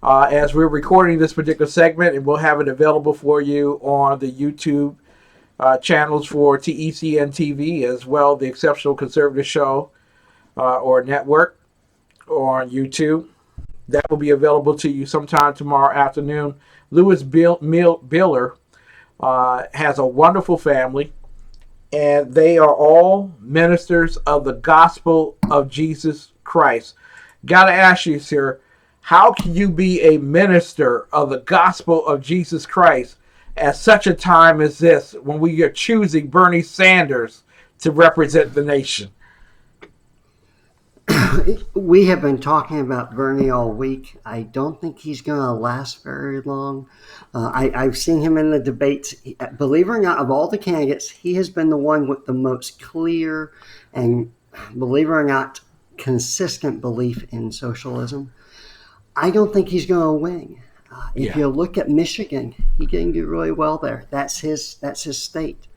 as we're recording this particular segment, and we'll have it available for you on the YouTube channels for TECN TV as well, the Exceptional Conservative Show or network, or on YouTube. That will be available to you sometime tomorrow afternoon. Beeler has a wonderful family, and they are all ministers of the gospel of Jesus Christ. Got to ask you, sir, how can you be a minister of the gospel of Jesus Christ at such a time as this when we are choosing Bernie Sanders to represent the nation? We have been talking about Bernie all week. I don't think he's going to last very long. I've seen him in the debates. Believe it or not, of all the candidates, he has been the one with the most clear and, believe it or not, consistent belief in socialism. I don't think he's going to win. If you look at Michigan, he didn't do really well there. That's his state.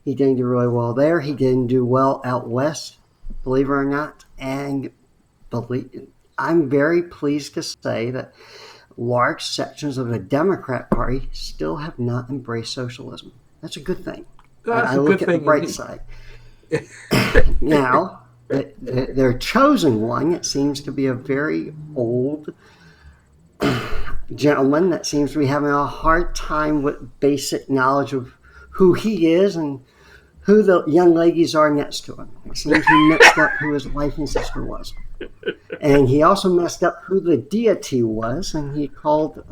He didn't do really well there. He didn't do well out west, believe it or not. And I'm very pleased to say that large sections of the Democrat Party still have not embraced socialism. That's a good thing. I look at the bright side. Now, their chosen one, it seems to be a very old gentleman that seems to be having a hard time with basic knowledge of who he is and who the young ladies are next to him. It seems he mixed up who his wife and sister was. And he also messed up who the deity was, and he called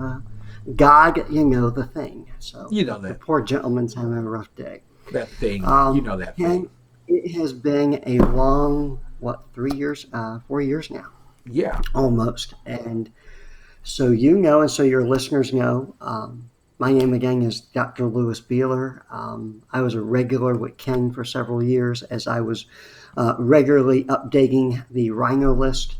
God, the thing. So the poor gentleman's having a rough day. That thing, that thing. It has been a long, 4 years now? Yeah. Almost. And so and so your listeners know, my name again is Dr. Louis Beeler. I was a regular with Ken for several years as I was regularly updating the RINO list.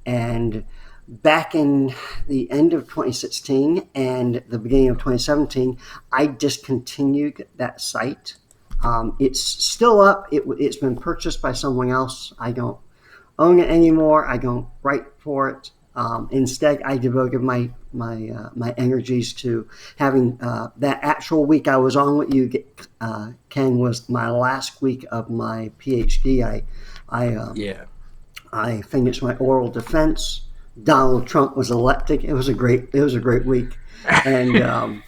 And back in the end of 2016 and the beginning of 2017, I discontinued that site. It's still up. It's been purchased by someone else. I don't own it anymore. I don't write for it. Instead, I devoted my energies to having that actual week I was on with you, Ken, was my last week of my PhD. I finished my oral defense. Donald Trump was elected. It was a great week, and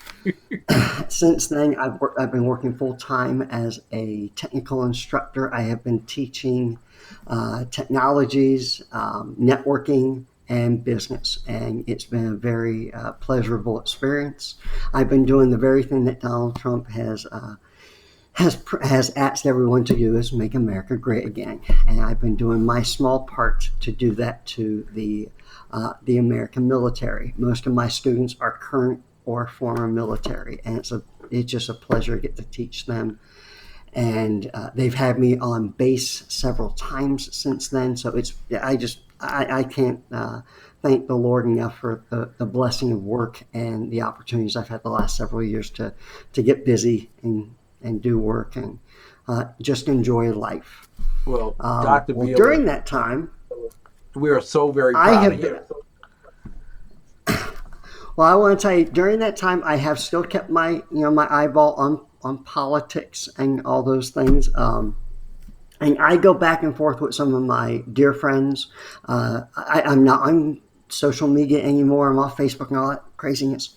since then I've been working full time as a technical instructor. I have been teaching technologies, networking, and business, and it's been a very pleasurable experience. I've been doing the very thing that Donald Trump has asked everyone to do, is make America great again, and I've been doing my small part to do that to the American military. Most of my students are current or former military, and it's just a pleasure to get to teach them. And they've had me on base several times since then. So I can't thank the Lord enough for the blessing of work and the opportunities I've had the last several years to get busy and do work and just enjoy life. Well, Dr. Beeler, during that time, we are so very proud of you. Well, I want to tell you, during that time, I have still kept my eyeball on politics and all those things. And I go back and forth with some of my dear friends. I'm not on social media anymore. I'm off Facebook and all that craziness.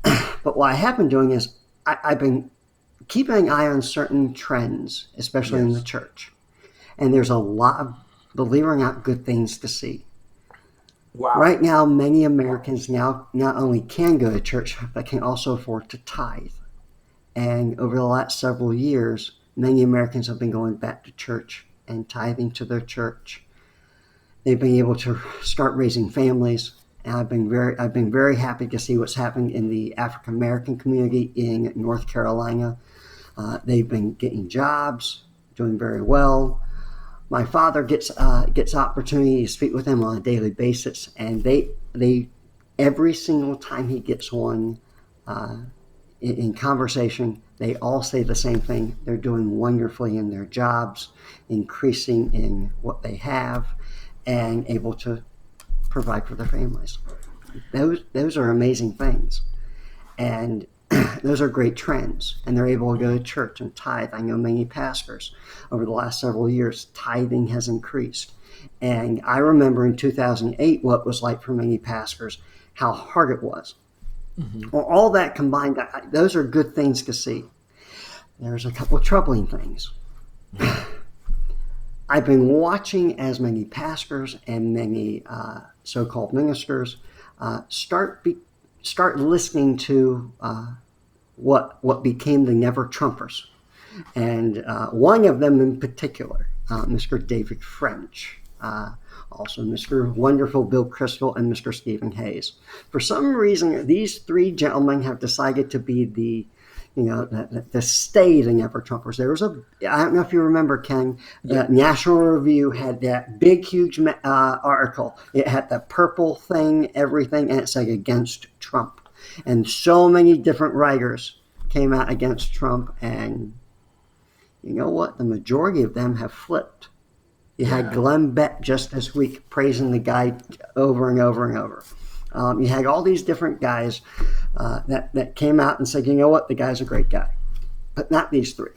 But what I have been doing is I've been keeping an eye on certain trends, especially in the church. And there's a lot of, believe it or not, good things to see. Wow. Right now, many Americans now not only can go to church, but can also afford to tithe. And over the last several years, many Americans have been going back to church and tithing to their church. They've been able to start raising families. And I've been very happy to see what's happening in the African American community in North Carolina. They've been getting jobs, doing very well. My father gets opportunity to speak with them on a daily basis, and they every single time he gets one in conversation, they all say the same thing. They're doing wonderfully in their jobs, increasing in what they have, and able to provide for their families. Those are amazing things. And those are great trends. And they're able to go to church and tithe. I know many pastors over the last several years, tithing has increased. And I remember in 2008 what it was like for many pastors, how hard it was. Well, all that combined, those are good things to see. There's a couple of troubling things. I've been watching as many pastors and many so-called ministers start listening to what became the Never Trumpers, and one of them in particular, Mr. David French, also Mr. Wonderful Bill Crystal, and Mr. Stephen Hayes. For some reason, these three gentlemen have decided to be the stay the Never Trumpers. There was I don't know if you remember, Ken, National Review had that big, huge article. It had the purple thing, everything, and it said against Trump. And so many different writers came out against Trump, and you know what? The majority of them have flipped. You had Glenn Beck just this week praising the guy over and over and over. You had all these different guys that came out and said, you know what, the guy's a great guy, but not these three.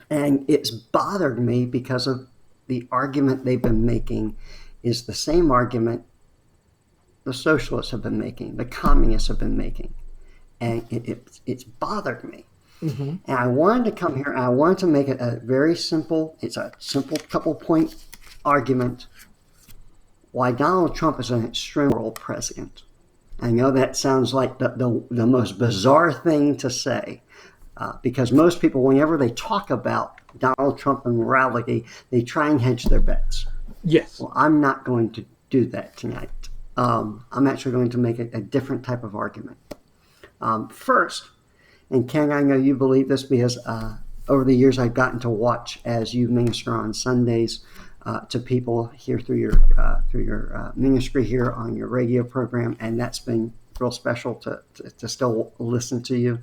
And it's bothered me because of the argument they've been making is the same argument the socialists have been making, the communists have been making. And it's bothered me. And I wanted to come here and I wanted to make it a very simple, it's a simple couple point argument why Donald Trump is an extreme world president. I know that sounds like the most bizarre thing to say, because most people, whenever they talk about Donald Trump and morality, they try and hedge their bets. Yes. Well, I'm not going to do that tonight. I'm actually going to make a different type of argument. First, and Ken, I know you believe this because over the years I've gotten to watch as you minister on Sundays to people here through your ministry here on your radio program, and that's been real special to still listen to you.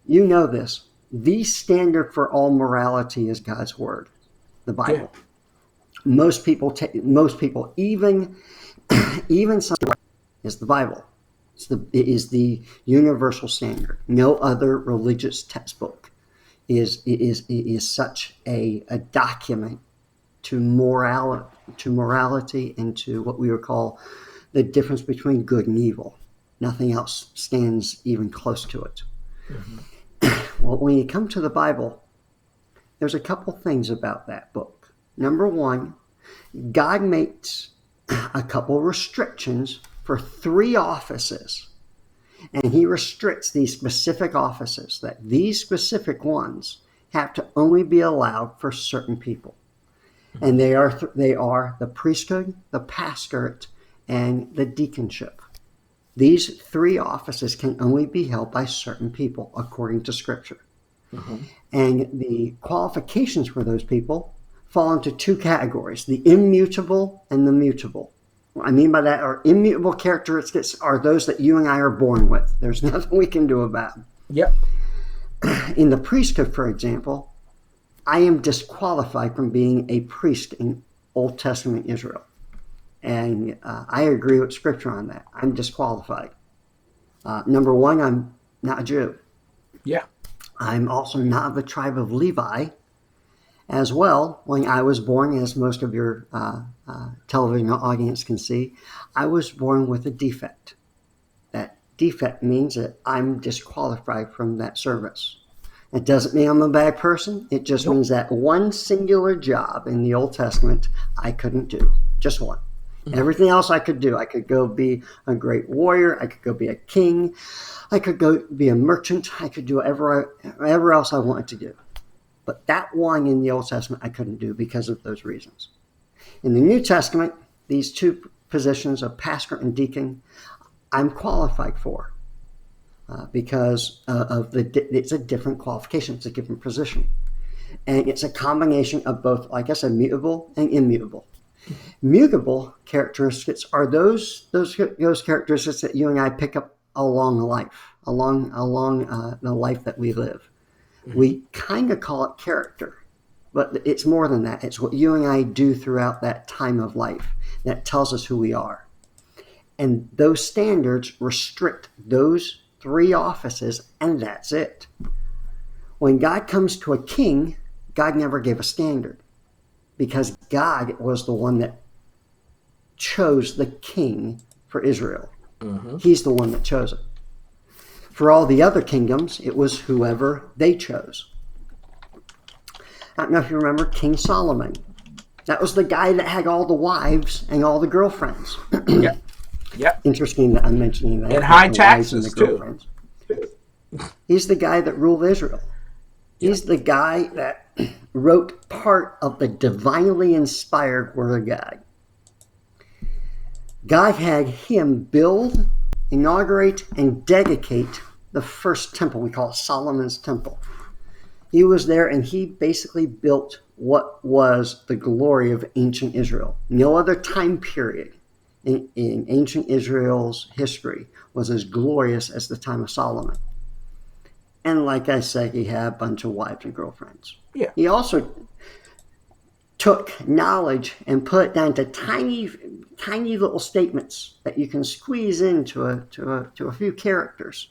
You know this. The standard for all morality is God's word, the Bible. Yeah. Most people, even some, is the Bible. It is the universal standard. No other religious textbook is such a document to morality and to what we would call the difference between good and evil. Nothing else stands even close to it. Well, when you come to the Bible, there's a couple things about that book. Number one, God makes a couple restrictions for 3 offices, and he restricts these specific offices, that these specific ones have to only be allowed for certain people. And they are the priesthood, the pastorate, and the deaconship. These 3 offices can only be held by certain people according to Scripture. And the qualifications for those people fall into 2 categories, the immutable and the mutable. What I mean by that are immutable characteristics are those that you and I are born with. There's nothing we can do about them. Yep. In the priesthood, for example, I am disqualified from being a priest in Old Testament Israel. And I agree with Scripture on that. I'm disqualified. Number one, I'm not a Jew. Yeah. I'm also not of the tribe of Levi. As well, when I was born, as most of your television audience can see, I was born with a defect. That defect means that I'm disqualified from that service. It doesn't mean I'm a bad person. It just means that one singular job in the Old Testament I couldn't do. Just one. Everything else I could do. I could go be a great warrior. I could go be a king. I could go be a merchant. I could do whatever else I wanted to do. But that one in the Old Testament I couldn't do because of those reasons. In the New Testament, these 2 positions of pastor and deacon, I'm qualified for because it's a different qualification. It's a different position. And it's a combination of both, like I said, mutable and immutable. Mutable characteristics are those characteristics that you and I pick up along life, along the life that we live. We kind of call it character, but it's more than that. It's what you and I do throughout that time of life that tells us who we are. And those standards restrict those 3 offices, and that's it. When God comes to a king, God never gave a standard, because God was the one that chose the king for Israel. Mm-hmm. He's the one that chose it. For all the other kingdoms, it was whoever they chose. I don't know if you remember King Solomon. That was the guy that had all the wives and all the girlfriends. Yep. Yep. Interesting that I'm mentioning that. And high the wives and the taxes, too. girlfriends. He's the guy that ruled Israel. He's the guy that wrote part of the divinely inspired Word of God. God had him build, inaugurate, and dedicate the first temple. We call it Solomon's Temple. He was there, and he basically built what was the glory of ancient Israel. No other time period in ancient Israel's history was as glorious as the time of Solomon. And like I said, he had a bunch of wives and girlfriends. Yeah. He also took knowledge and put it down to tiny little statements that you can squeeze into a few characters.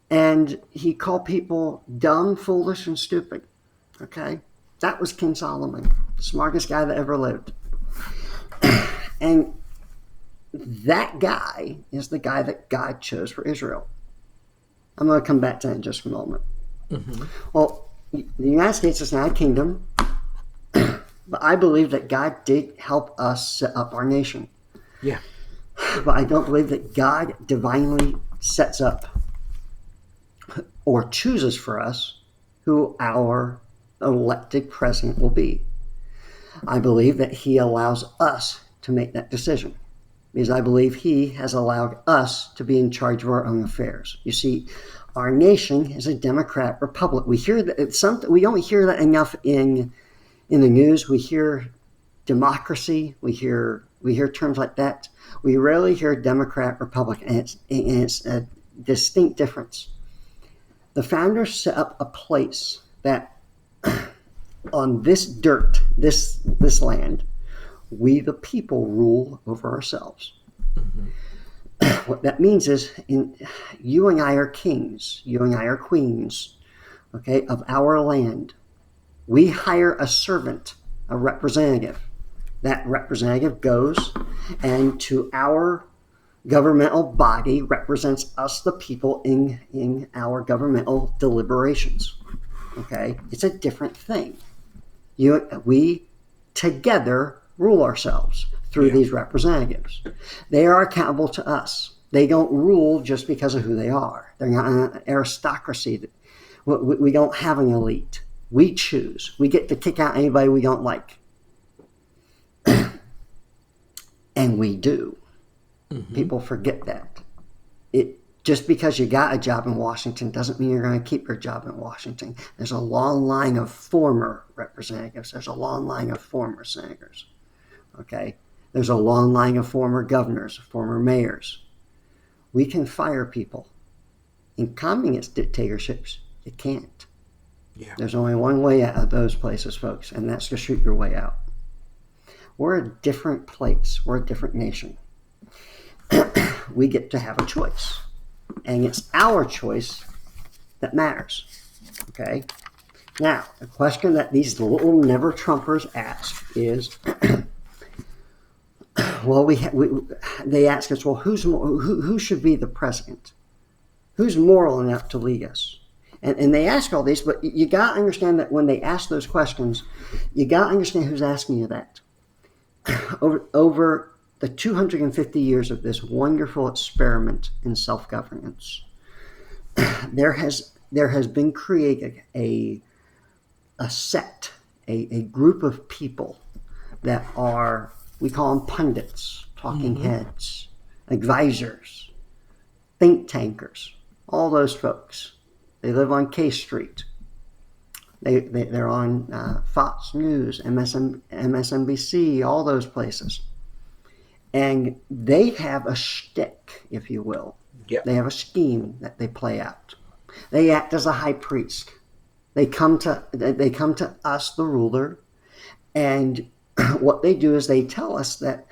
And he called people dumb, foolish, and stupid. Okay? That was King Solomon, the smartest guy that ever lived. And that guy is the guy that God chose for Israel. I'm going to come back to that in just a moment. Mm-hmm. Well, the United States is not a kingdom, but I believe that God did help us set up our nation. Yeah. But I don't believe that God divinely sets up or chooses for us who our elected president will be. I believe that he allows us to make that decision, because I believe he has allowed us to be in charge of our own affairs. You see, our nation is a Democrat republic. We hear that we don't hear that enough in the news. We hear democracy. We hear terms like that. We rarely hear Democrat republic, and it's a distinct difference. The founders set up a place that on this dirt, this land, we the people rule over ourselves. Mm-hmm. What that means is you and I are kings, you and I are queens, okay, of our land. We hire a servant, a representative. That representative goes and to our governmental body represents us, the people, in our governmental deliberations. Okay? It's a different thing. We together rule ourselves through these representatives. They are accountable to us. They don't rule just because of who they are. They're not an aristocracy. We don't have an elite. We choose. We get to kick out anybody we don't like. And we do. Mm-hmm. People forget that. Just because you got a job in Washington doesn't mean you're going to keep your job in Washington. There's a long line of former representatives. There's a long line of former senators. Okay? There's a long line of former governors, former mayors. We can fire people. In communist dictatorships, you can't. Yeah. There's only one way out of those places, folks, and that's to shoot your way out. We're a different place. We're a different nation. We get to have a choice. And it's our choice that matters. Okay? Now, the question that these little never-Trumpers ask is, well, they ask us, well, who should be the president? Who's moral enough to lead us? And they ask all these, but you got to understand that when they ask those questions, you got to understand who's asking you that. Over the 250 years of this wonderful experiment in self-governance, there has been created a sect, a group of people that are, we call them pundits, talking heads, advisors, think tankers, all those folks. They live on K Street. They're on Fox News, MSNBC, all those places. And they have a shtick, if you will. Yep. They have a scheme that they play out. They act as a high priest. They come to us, the ruler, and what they do is they tell us that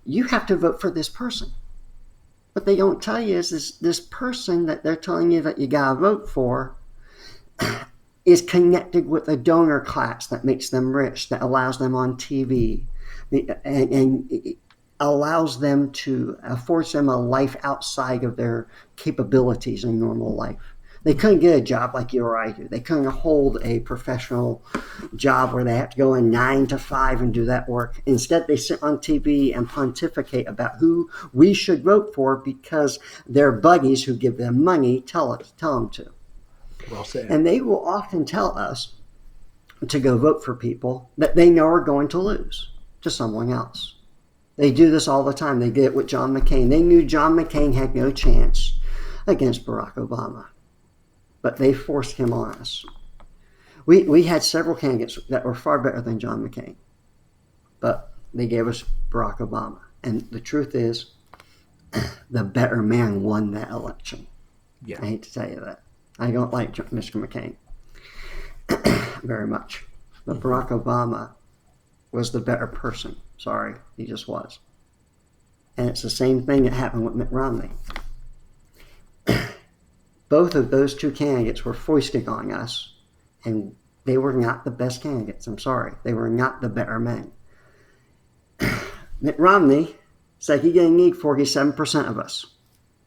you have to vote for this person. What they don't tell you is this person that they're telling you that you gotta vote for is connected with a donor class that makes them rich, that allows them on TV, and allows them to affords them a life outside of their capabilities in normal life. They couldn't get a job like you or I do. They couldn't hold a professional job where they have to go in 9 to 5 and do that work. Instead, they sit on TV and pontificate about who we should vote for because their buddies who give them money tell them to. Well said. And they will often tell us to go vote for people that they know are going to lose to someone else. They do this all the time. They did it with John McCain. They knew John McCain had no chance against Barack Obama, but they forced him on us. We had several candidates that were far better than John McCain, but they gave us Barack Obama. And the truth is, the better man won that election. Yeah. I hate to tell you that. I don't like Mr. McCain very much, but Barack Obama was the better person. Sorry, he just was. And it's the same thing that happened with Mitt Romney. Both of those two candidates were foisted on us, and they were not the best candidates. I'm sorry. They were not the better men. Mitt Romney said he didn't need 47% of us.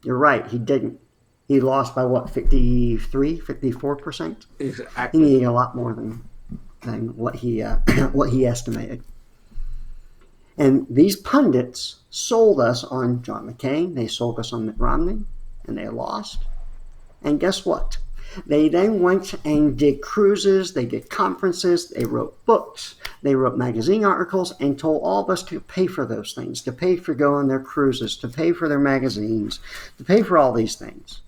You're right, he didn't. He lost by what, 53, 54%? Exactly. He needed a lot more than what he estimated. And these pundits sold us on John McCain. They sold us on Mitt Romney, and they lost. And guess what? They then went and did cruises, they did conferences, they wrote books, they wrote magazine articles, and told all of us to pay for those things, to pay for going on their cruises, to pay for their magazines, to pay for all these things.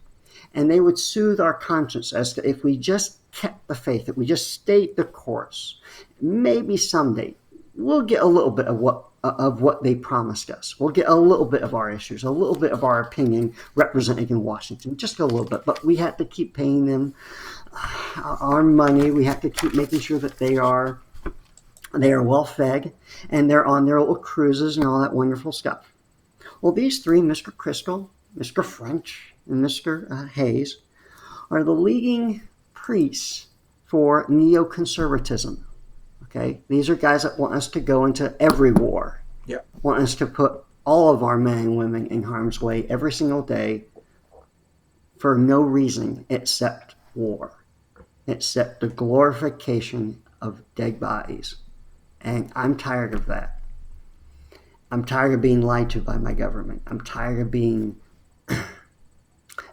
And they would soothe our conscience as to if we just kept the faith, if we just stayed the course, maybe someday we'll get a little bit of what they promised us. We'll get a little bit of our issues, a little bit of our opinion represented in Washington, just a little bit. But we have to keep paying them our money. We have to keep making sure that they are well fed and they're on their little cruises and all that wonderful stuff. Well, these three, Mr. Crystal, Mr. French, and Mr. Hayes, are the leading priests for neoconservatism. Okay, these are guys that want us to go into every war. Yeah. Want us to put all of our men and women in harm's way every single day for no reason except war, except the glorification of dead bodies. And I'm tired of that. I'm tired of being lied to by my government. I'm tired of being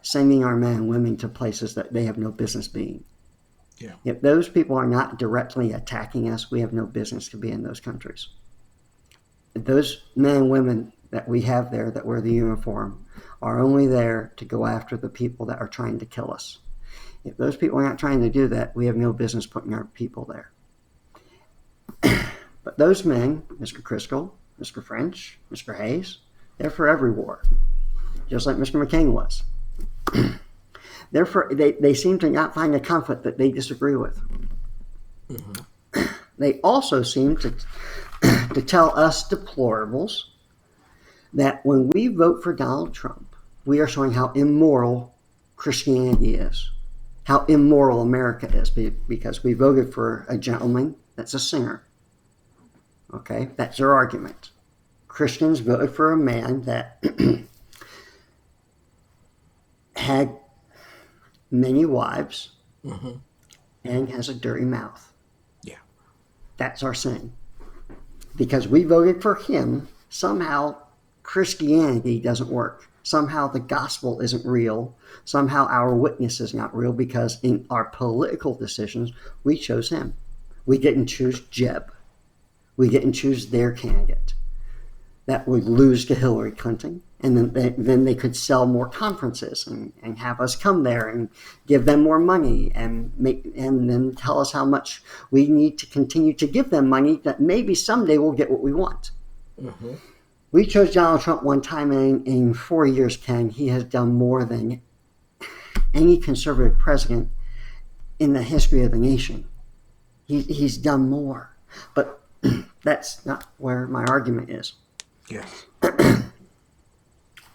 sending our men and women to places that they have no business being. Yeah. If those people are not directly attacking us, we have no business to be in those countries. Those men and women that we have there that wear the uniform are only there to go after the people that are trying to kill us. If those people are not trying to do that, we have no business putting our people there. But those men, Mr. Crisco, Mr. French, Mr. Hayes, they're for every war, just like Mr. McCain was. Therefore, they seem to not find a conflict that they disagree with. Mm-hmm. They also seem to tell us deplorables that when we vote for Donald Trump, we are showing how immoral Christianity is, how immoral America is, because we voted for a gentleman that's a singer. Okay, that's their argument. Christians voted for a man that had many wives, mm-hmm. and has a dirty mouth. Yeah. That's our sin. Because we voted for him, somehow Christianity doesn't work. Somehow the gospel isn't real. Somehow our witness is not real because in our political decisions, we chose him. We didn't choose Jeb. We didn't choose their candidate. That would lose to Hillary Clinton. And then they could sell more conferences and have us come there and give them more money and then tell us how much we need to continue to give them money that maybe someday we'll get what we want. Mm-hmm. We chose Donald Trump one time, and in 4 years, Ken, he has done more than any conservative president in the history of the nation. He's done more. But that's not where my argument is. Yes.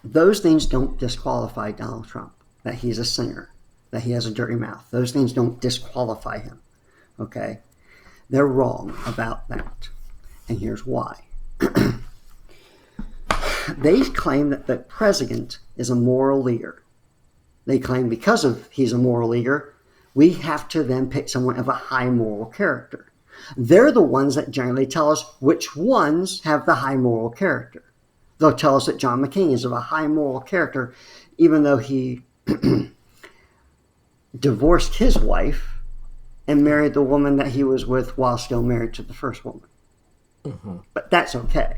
Those things don't disqualify Donald Trump, that he's a sinner, that he has a dirty mouth. Those things don't disqualify him, okay? They're wrong about that, and here's why. They claim that the president is a moral leader. They claim because of he's a moral leader, we have to then pick someone of a high moral character. They're the ones that generally tell us which ones have the high moral character. They'll tell us that John McCain is of a high moral character, even though he divorced his wife and married the woman that he was with while still married to the first woman. Mm-hmm. But that's okay.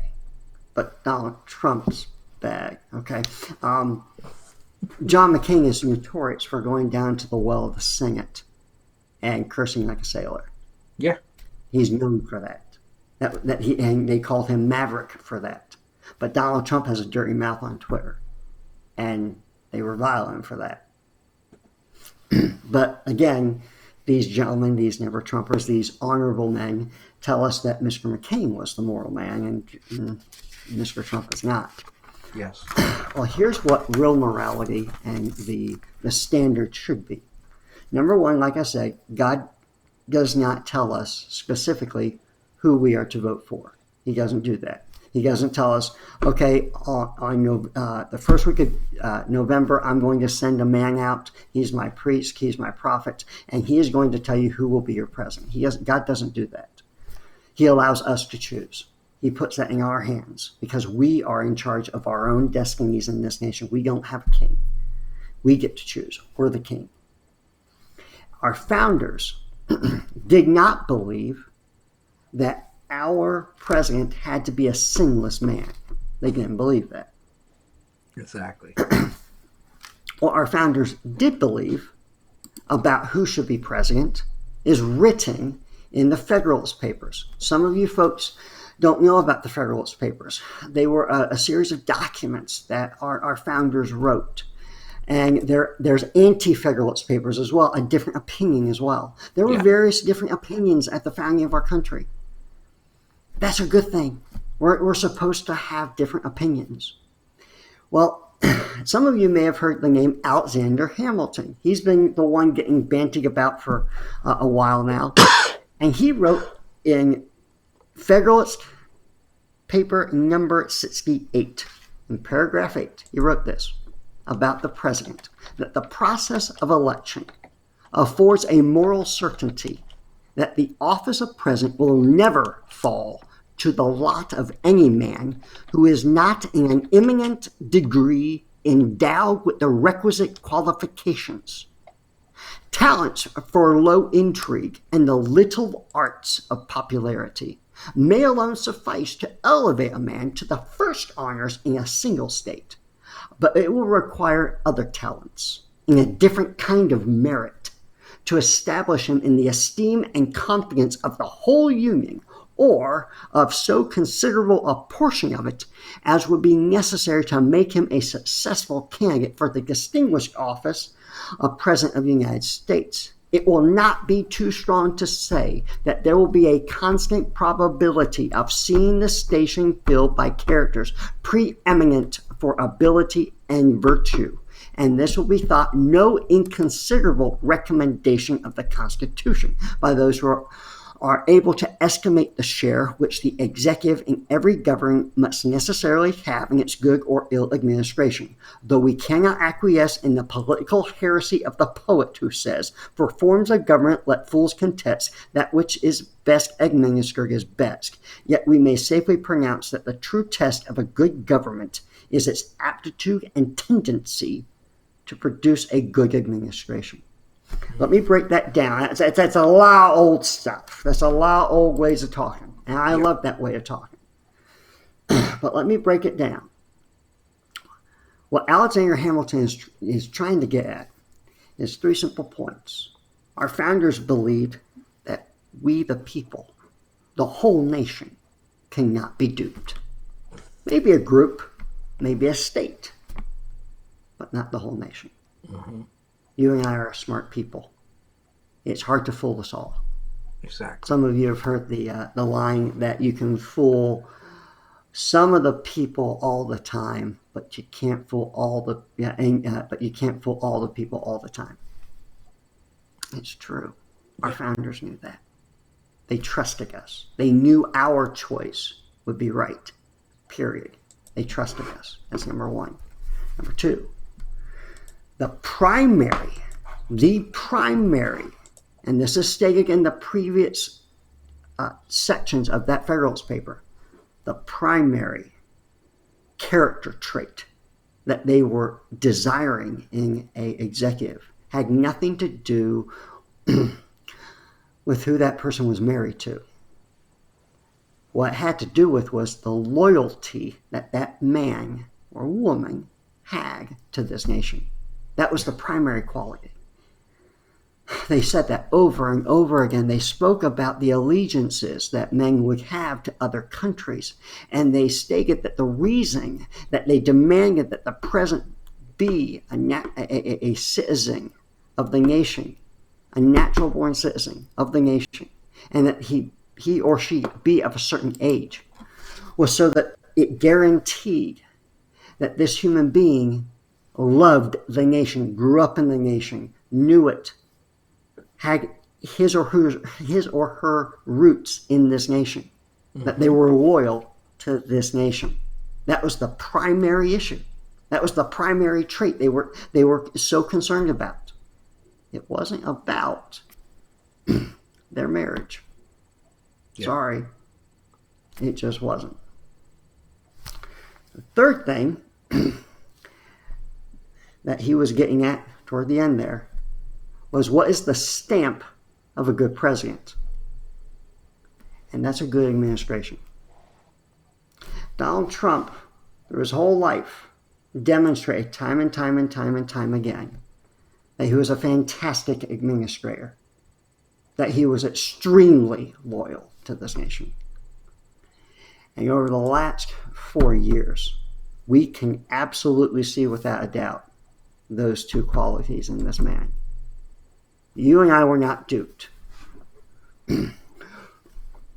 But Donald Trump's bad, okay? John McCain is notorious for going down to the well to sing it and cursing like a sailor. Yeah. He's known for that. And they called him Maverick for that. But Donald Trump has a dirty mouth on Twitter, and they revile him for that. But again, these gentlemen, these never Trumpers, these honorable men tell us that Mr. McCain was the moral man, and Mr. Trump is not. Yes. Well, here's what real morality and the standard should be. Number one, like I said, God does not tell us specifically who we are to vote for. He doesn't do that. He doesn't tell us, okay, on the first week of November, I'm going to send a man out. He's my priest, he's my prophet, and he is going to tell you who will be your president. God doesn't do that. He allows us to choose. He puts that in our hands because we are in charge of our own destinies in this nation. We don't have a king. We get to choose. We're the king. Our founders did not believe that our president had to be a sinless man. They didn't believe that. Exactly. What our founders did believe about who should be president is written in the Federalist Papers. Some of you folks don't know about the Federalist Papers. They were a series of documents that our founders wrote. And there's anti-Federalist Papers as well, a different opinion as well. There were various different opinions at the founding of our country. That's a good thing. We're supposed to have different opinions. Well, some of you may have heard the name Alexander Hamilton. He's been the one getting bandied about for a while now. And he wrote in Federalist Paper number 68, in paragraph 8, he wrote this about the president, that the process of election affords a moral certainty that the office of president will never fall to the lot of any man who is not in an eminent degree endowed with the requisite qualifications, talents for low intrigue, and the little arts of popularity may alone suffice to elevate a man to the first honors in a single state, but it will require other talents in a different kind of merit to establish him in the esteem and confidence of the whole Union, or of so considerable a portion of it as would be necessary to make him a successful candidate for the distinguished office of President of the United States. It will not be too strong to say that there will be a constant probability of seeing the station filled by characters preeminent for ability and virtue, and this will be thought no inconsiderable recommendation of the Constitution by those who are able to estimate the share which the executive in every government must necessarily have in its good or ill administration, though we cannot acquiesce in the political heresy of the poet who says, for forms of government let fools contest, that which is best administered is best. Yet we may safely pronounce that the true test of a good government is its aptitude and tendency to produce a good administration. Let me break that down. That's a lot of old stuff. That's a lot of old ways of talking. And I love that way of talking. But let me break it down. What Alexander Hamilton is trying to get at is three simple points. Our founders believed that we, the people, the whole nation, cannot be duped. Maybe a group, maybe a state, but not the whole nation. Mm-hmm. You and I are smart people. It's hard to fool us all. Exactly. Some of you have heard the line that you can fool some of the people all the time, but you can't fool all the people all the time. It's true. Our founders knew that. They trusted us. They knew our choice would be right. Period. They trusted us. That's number one. Number two, the primary, and this is stated in the previous sections of that Federalist paper, the primary character trait that they were desiring in an executive had nothing to do with who that person was married to. What it had to do with was the loyalty that that man or woman had to this nation. That was the primary quality. They said that over and over again. They spoke about the allegiances that men would have to other countries. And they stated that the reason that they demanded that the president be a citizen of the nation, a natural born citizen of the nation, and that he or she be of a certain age, was so that it guaranteed that this human being loved the nation, grew up in the nation, knew it, had his or her roots in this nation, that they were loyal to this nation. That was the primary issue. That was the primary trait they were so concerned about. It wasn't about their marriage. Yeah. Sorry. It just wasn't. The third thing that he was getting at toward the end there was, what is the stamp of a good president? And that's a good administration. Donald Trump, through his whole life, demonstrated time and time again that he was a fantastic administrator, that he was extremely loyal to this nation. And over the last 4 years, we can absolutely see without a doubt those two qualities in this man. You and I were not duped.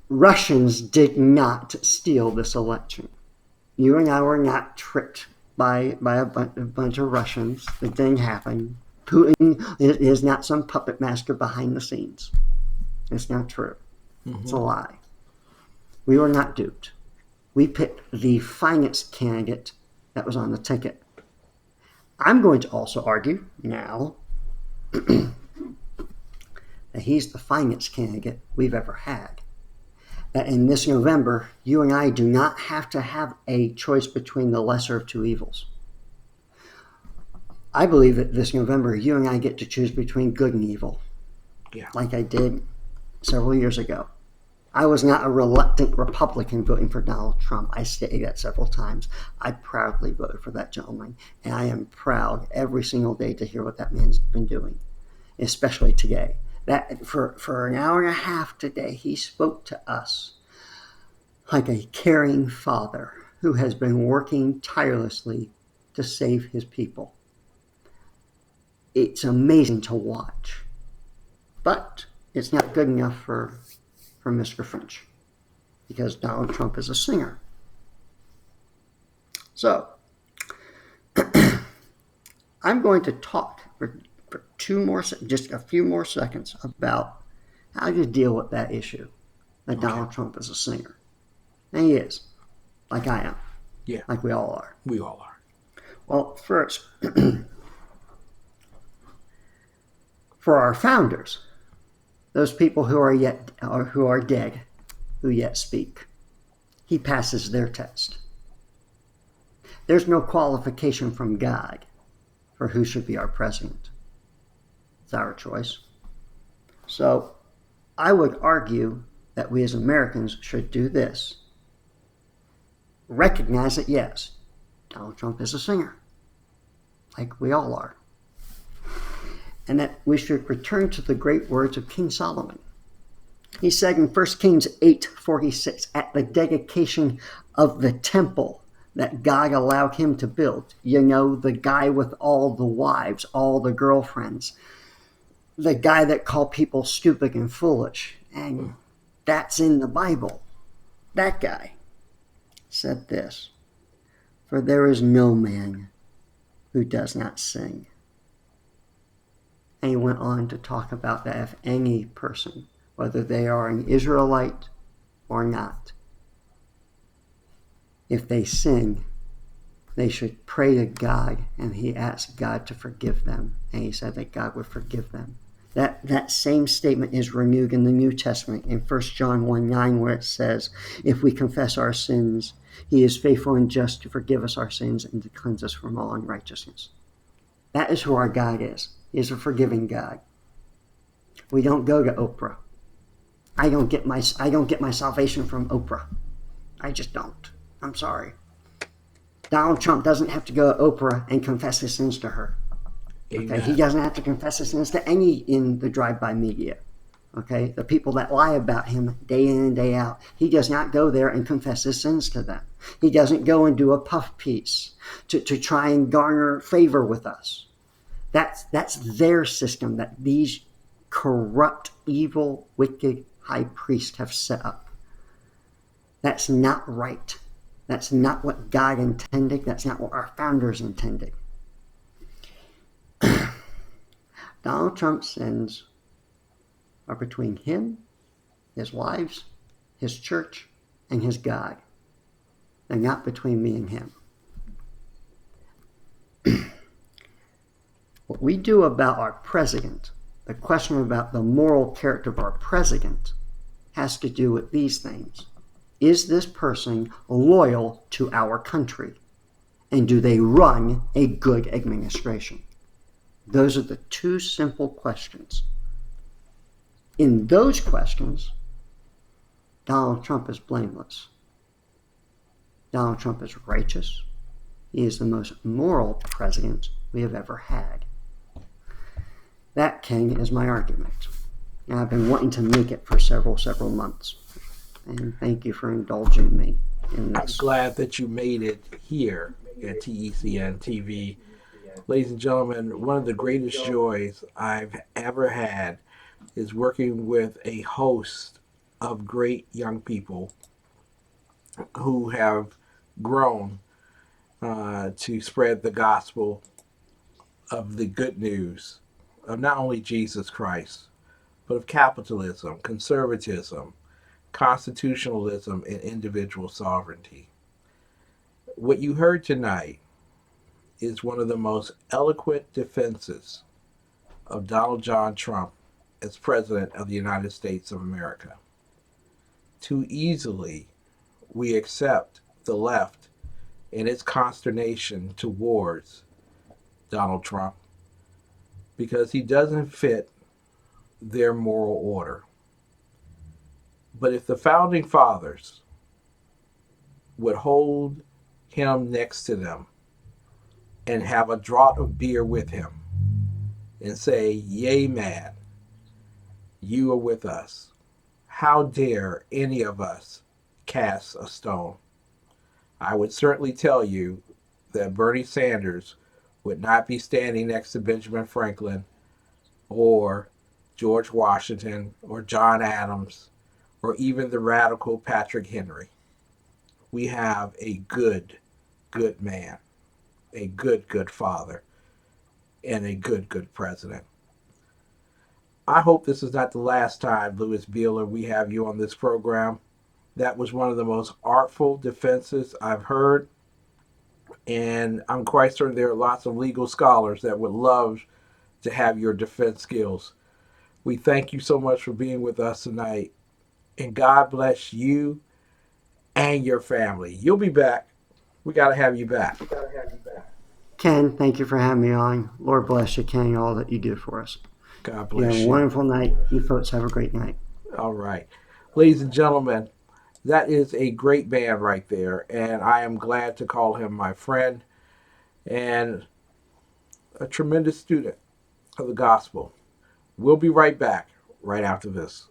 Russians did not steal this election. You and I were not tricked by a bunch of Russians. It didn't happen. Putin is not some puppet master behind the scenes. It's not true. Mm-hmm. It's a lie. We were not duped. We picked the finest candidate that was on the ticket. I'm going to also argue now that he's the finest candidate we've ever had. That in this November, you and I do not have to have a choice between the lesser of two evils. I believe that this November, you and I get to choose between good and evil. Yeah. Like I did several years ago. I was not a reluctant Republican voting for Donald Trump. I stated that several times. I proudly voted for that gentleman, and I am proud every single day to hear what that man's been doing, especially today. That for an hour and a half today, he spoke to us like a caring father who has been working tirelessly to save his people. It's amazing to watch, but it's not good enough for Mr. French, because Donald Trump is a singer. So, I'm going to talk for just a few more seconds about how to deal with that issue, that Donald Trump is a singer. And he is, like I am. Yeah. Like we all are. We all are. Well, first, for our founders, those people who are dead, who yet speak, he passes their test. There's no qualification from God for who should be our president. It's our choice. So I would argue that we as Americans should do this. Recognize that, yes, Donald Trump is a singer, like we all are. And that we should return to the great words of King Solomon. He said in 1 Kings 8:46, at the dedication of the temple that God allowed him to build, you know, the guy with all the wives, all the girlfriends, the guy that called people stupid and foolish, and that's in the Bible, that guy. said this, "For there is no man who does not sing." And he went on to talk about that if any person, whether they are an Israelite or not, if they sing, they should pray to God, and he asked God to forgive them, and he said that God would forgive them. That same statement is renewed in the New Testament in 1 John 1:9, where it says, "If we confess our sins, he is faithful and just to forgive us our sins and to cleanse us from all unrighteousness." That is who our God is. He is a forgiving God. We don't go to Oprah. I don't get my salvation from Oprah. I just don't. I'm sorry. Donald Trump doesn't have to go to Oprah and confess his sins to her. Okay, he doesn't have to confess his sins to any in the drive-by media. Okay, the people that lie about him day in and day out, he does not go there and confess his sins to them. He doesn't go and do a puff piece to try and garner favor with us. That's their system that these corrupt, evil, wicked high priests have set up. That's not right. That's not what God intended. That's not what our founders intended. Donald Trump's sins are between him, his wives, his church, and his God. They're not between me and him. What we do about our president, the question about the moral character of our president, has to do with these things. Is this person loyal to our country? And do they run a good administration? Those are the two simple questions. In those questions, Donald Trump is blameless. Donald Trump is righteous. He is the most moral president we have ever had. That, King, is my argument. And I've been wanting to make it for several months. And thank you for indulging me in this. I'm glad that you made it here at TECN TV. Ladies and gentlemen, one of the greatest joys I've ever had is working with a host of great young people who have grown to spread the gospel of the good news of not only Jesus Christ, but of capitalism, conservatism, constitutionalism, and individual sovereignty. What you heard tonight is one of the most eloquent defenses of Donald John Trump as President of the United States of America. Too easily, we accept the left and its consternation towards Donald Trump because he doesn't fit their moral order. But if the founding fathers would hold him next to them and have a draught of beer with him and say, "Yea, man, you are with us. How dare any of us cast a stone?" I would certainly tell you that Bernie Sanders would not be standing next to Benjamin Franklin or George Washington or John Adams or even the radical Patrick Henry. We have a good man, a good father, and a good president. I hope this is not the last time, Louis Beeler, we have you on this program. That was one of the most artful defenses I've heard, and I'm quite certain there are lots of legal scholars that would love to have your defense skills. We thank you so much for being with us tonight, and God bless you and your family. You'll be back. We got to have you back. Ken, thank you for having me on. Lord bless you, Ken, all that you do for us. God bless you. you. Have a wonderful night. You folks have a great night. All right. Ladies and gentlemen, that is a great man right there, and I am glad to call him my friend and a tremendous student of the gospel. We'll be right back right after this.